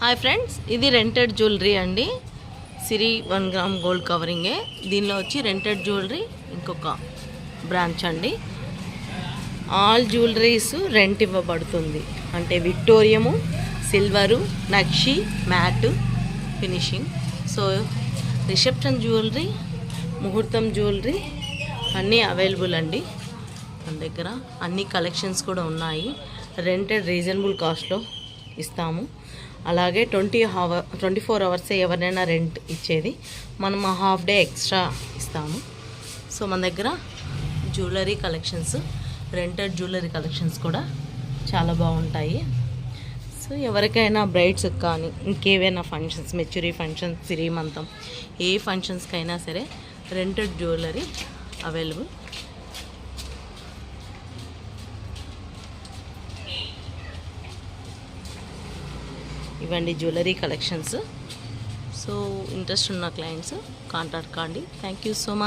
Hi friends, ఇది rented jewellery అండి. Siri 1 gram gold కవరింగే. దీనిలో వచ్చి రెంటెడ్ జ్యువెలరీ ఇంకొక బ్రాంచ్ అండి. ఆల్ జ్యువెలరీస్ రెంట్ ఇవ్వబడుతుంది. అంటే విక్టోరియము, సిల్వరు, నక్షి, matte finishing. So reception jewellery, ముహూర్తం జ్యువెలరీ అన్నీ అవైలబుల్ అండి. మన దగ్గర అన్ని కలెక్షన్స్ కూడా ఉన్నాయి. రెంటెడ్ రీజనబుల్ కాస్ట్లో ఇస్తాము. అలాగే 24 అవర్స్ ఎవరైనా రెంట్ ఇచ్చేది, మనం హాఫ్ డే ఎక్స్ట్రా ఇస్తాము. సో మన దగ్గర jewellery collections, rented jewellery collections కూడా చాలా బాగుంటాయి. సో ఎవరికైనా బ్రైడ్స్ కానీ ఇంకేవైనా ఫంక్షన్స్, మెచ్యూరీ ఫంక్షన్స్, శ్రీమంతం, ఏ ఫంక్షన్స్కైనా సరే రెంటెడ్ జ్యువెలరీ అవైలబుల్. ఇవ్వండి జ్యువెలరీ కలెక్షన్స్. సో ఇంట్రెస్ట్ ఉన్న క్లయింట్స్ కాంటాక్ట్ కాండి. Thank you so much.